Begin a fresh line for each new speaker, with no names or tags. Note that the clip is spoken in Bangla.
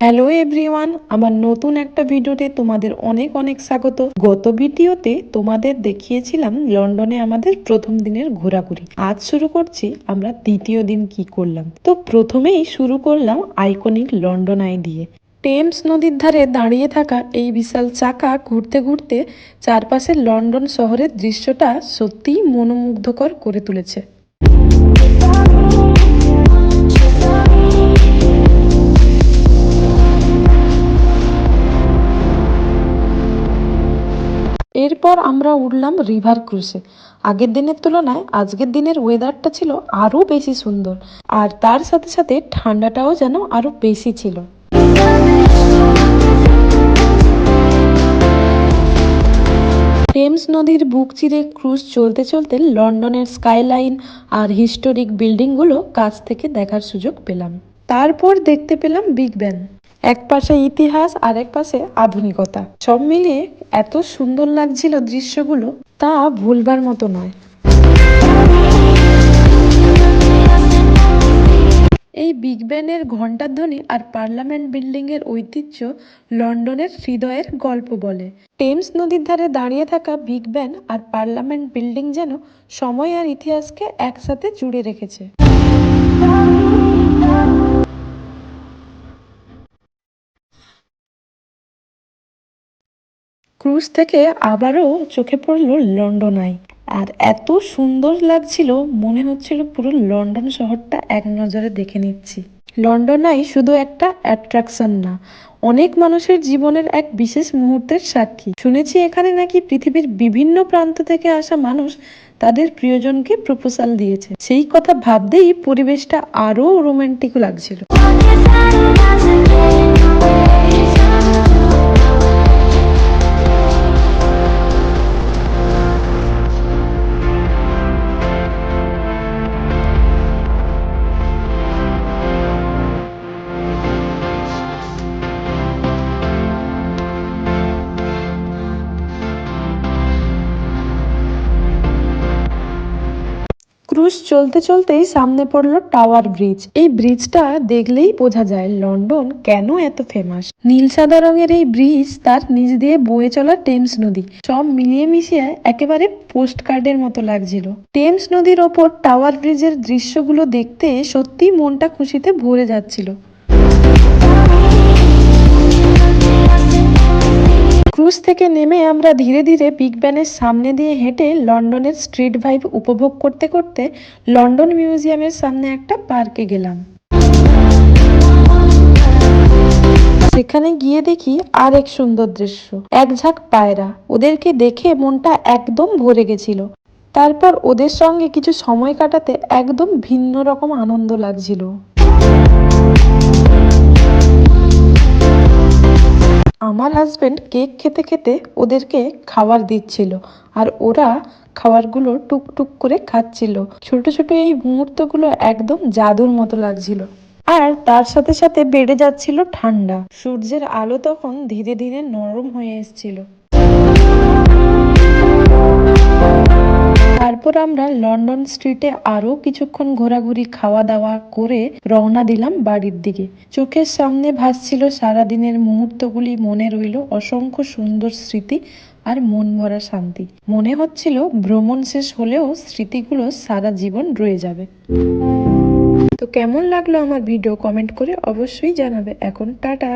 হ্যালো এভরিওয়ান, আমার নতুন একটা ভিডিওতে তোমাদের অনেক অনেক স্বাগত। গত ভিডিওতে তোমাদের দেখিয়েছিলাম লন্ডনে আমাদের প্রথম দিনের ঘোরাঘুরি। আজ শুরু করছি আমরা দ্বিতীয় দিন কি করলাম। তো প্রথমেই শুরু করলাম আইকনিক লন্ডন আই দিয়ে। টেমস নদীর ধারে দাঁড়িয়ে থাকা এই বিশাল চাকা ঘুরতে ঘুরতে চারপাশের লন্ডন শহরের দৃশ্যটা সত্যিই মনোমুগ্ধকর করে তুলেছে। এরপর আমরা উঠলাম রিভার ক্রুজে। আগের দিনের তুলনায় আজকের দিনের ওয়েদারটা ছিল আরো বেশি সুন্দর, আর তার সাথে সাথে ঠান্ডাটাও যেন আরো বেশি ছিল। টেমস নদীর বুক চিরে ক্রুজ চলতে চলতে লন্ডনের স্কাইলাইন আর হিস্টোরিক বিল্ডিংগুলো কাছ থেকে দেখার সুযোগ পেলাম। তারপর দেখতে পেলাম বিগ ব্যান। এক পাশে ইতিহাস আর এক পাশে আধুনিকতা, সব মিলিয়ে এত সুন্দর লাগছিল দৃশ্যগুলো, তা ভুলবার মতো নয়। এই বিগ ব্যানের ঘণ্টার ধ্বনি আর পার্লামেন্ট বিল্ডিং এর ঐতিহ্য লন্ডনের হৃদয়ের গল্প বলে। টেমস নদীর ধারে দাঁড়িয়ে থাকা বিগ ব্যান আর পার্লামেন্ট বিল্ডিং যেন সময় আর ইতিহাসকে একসাথে জুড়ে রেখেছে। ক্রুজ থেকে আবারও চোখে পড়ল লন্ডন আই। আর এত সুন্দর লাগছিল, মনে হচ্ছিল পুরো লন্ডন শহরটা এক নজরে দেখে নিচ্ছি। লন্ডন আই শুধু একটা অ্যাট্রাকশন না, অনেক মানুষের জীবনের এক বিশেষ মুহূর্তের সাক্ষী। শুনেছি এখানে নাকি পৃথিবীর বিভিন্ন প্রান্ত থেকে আসা মানুষ তাদের প্রিয়জনকে প্রপোজাল দিয়েছে। সেই কথা ভাবতেই পরিবেশটা আরো রোমান্টিক লাগছিল। ক্রুজ চলতে চলতেই সামনে পড়লো টাওয়ার ব্রিজ। এই ব্রিজটা দেখলেই বোঝা যায় লন্ডন কেন এত ফেমাস। নীল সাদা রঙের এই ব্রিজ, তার নিচ দিয়ে বয়ে চলা টেমস নদী, সব মিলিয়ে মিশিয়ে একেবারে পোস্ট কার্ডের মতো লাগছিল। টেমস নদীর ওপর টাওয়ার ব্রিজের দৃশ্যগুলো দেখতে সত্যি মনটা খুশিতে ভরে যাচ্ছিল। ক্রুজ থেকে নেমে আমরা ধীরে ধীরে বিগ ব্যানের সামনে দিয়ে হেঁটে লন্ডনের স্ট্রিট ভাইব উপভোগ করতে করতে লন্ডন মিউজিয়ামের সামনে একটা পার্কে গেলাম। সেখানে গিয়ে দেখি আর এক সুন্দর দৃশ্য, এক ঝাঁক পায়রা। ওদেরকে দেখে মনটা একদম ভরে গেছিল। তারপর ওদের সঙ্গে কিছু সময় কাটাতে একদম ভিন্ন রকম আনন্দ লাগছিল। আমার হাজবেন্ড কেক খেতে খেতে ওদেরকে খাবার দিচ্ছিল, আর ওরা খাবারগুলো টুকটুক করে খাচ্ছিল। ছোট ছোট এই মুহূর্তগুলো একদম জাদুর মতো লাগছিল। আর তার সাথে সাথে বেড়ে যাচ্ছিল ঠান্ডা। সূর্যের আলো তখন ধীরে ধীরে নরম হয়ে এসেছিল। তারপর আমরা লন্ডন স্ট্রিটে আরো কিছুক্ষণ ঘোরাঘুরি খাওয়া দাওয়া করে রওনা দিলাম বাড়ির দিকে। চোখের সামনে ভাসছিল সারাদিনের মুহূর্তগুলি, মনে রইল অসংখ্য সুন্দর স্মৃতি আর মন ভরা শান্তি। মনে হচ্ছিল ভ্রমণ শেষ হলেও স্মৃতিগুলো সারা জীবন রয়ে যাবে। তো কেমন লাগলো আমার ভিডিও কমেন্ট করে অবশ্যই জানাবে। এখন টাটা।